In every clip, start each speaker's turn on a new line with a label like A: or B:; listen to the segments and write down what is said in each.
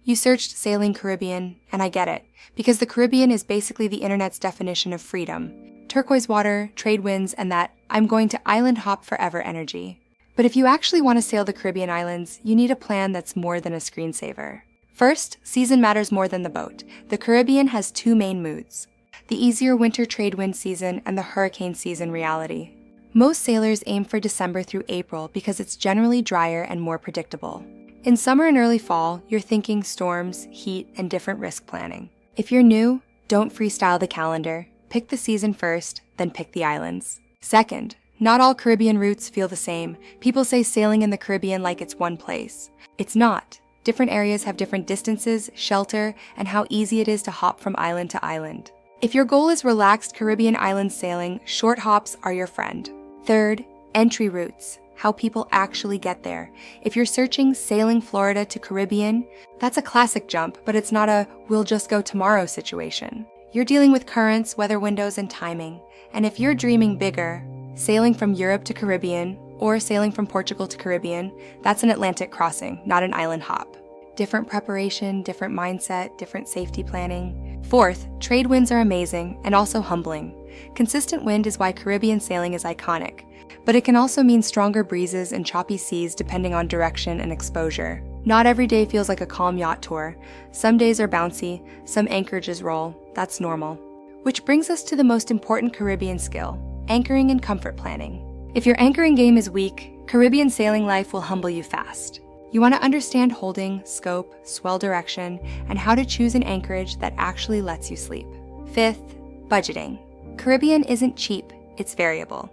A: You searched sailing Caribbean, and I get it, because the Caribbean is basically the internet's definition of freedom. Turquoise water, trade winds, and that I'm going to island hop forever energy. But if you actually want to sail the Caribbean islands, you need a plan that's more than a screensaver. First, season matters more than the boat. The Caribbean has two main moods: the easier winter trade wind season and the hurricane season reality. Most sailors aim for December through April because it's generally drier and more predictable. In summer and early fall, you're thinking storms, heat, and different risk planning. If you're new, don't freestyle the calendar. Pick the season first, then pick the islands. Second, not all Caribbean routes feel the same. People say sailing in the Caribbean like it's one place. It's not. Different areas have different distances, shelter, and how easy it is to hop from island to island. If your goal is relaxed Caribbean island sailing, short hops are your friend. Third, entry routes, how people actually get there. If you're searching sailing Florida to Caribbean, that's a classic jump, but it's not a we'll just go tomorrow situation. You're dealing with currents, weather windows, and timing. And if you're dreaming bigger, sailing from Europe to Caribbean, or sailing from Portugal to Caribbean, that's an Atlantic crossing, not an island hop. Different preparation, different mindset, different safety planning. Fourth, trade winds are amazing and also humbling. Consistent wind is why Caribbean sailing is iconic, but it can also mean stronger breezes and choppy seas depending on direction and exposure. Not every day feels like a calm yacht tour. Some days are bouncy, some anchorages roll. That's normal. Which brings us to the most important Caribbean skill: anchoring and comfort planning. If your anchoring game is weak, Caribbean sailing life will humble you fast. You want to understand holding, scope, swell direction, and how to choose an anchorage that actually lets you sleep. Fifth, budgeting. Caribbean isn't cheap, it's variable.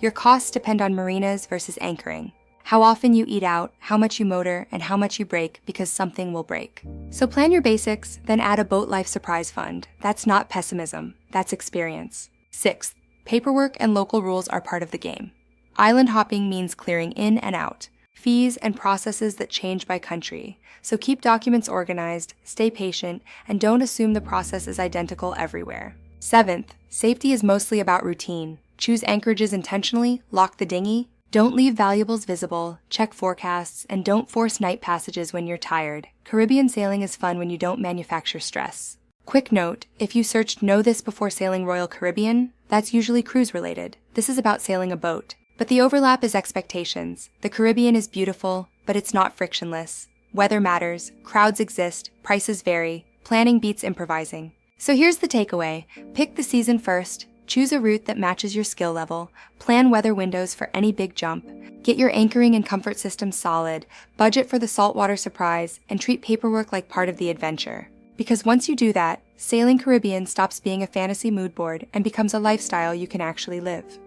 A: Your costs depend on marinas versus anchoring. How often you eat out, how much you motor, and how much you break because something will break. So plan your basics, then add a boat life surprise fund. That's not pessimism, that's experience. Sixth, paperwork and local rules are part of the game. Island hopping means clearing in and out, fees and processes that change by country. So keep documents organized, stay patient, and don't assume the process is identical everywhere. Seventh, safety is mostly about routine. Choose anchorages intentionally, lock the dinghy, don't leave valuables visible, check forecasts, and don't force night passages when you're tired. Caribbean sailing is fun when you don't manufacture stress. Quick note, if you searched "know this before sailing Royal Caribbean," that's usually cruise related. This is about sailing a boat. But the overlap is expectations. The Caribbean is beautiful, but it's not frictionless. Weather matters, crowds exist, prices vary, planning beats improvising. So here's the takeaway. Pick the season first, choose a route that matches your skill level, plan weather windows for any big jump, get your anchoring and comfort system solid, budget for the saltwater surprise, and treat paperwork like part of the adventure. Because once you do that, sailing Caribbean stops being a fantasy mood board and becomes a lifestyle you can actually live.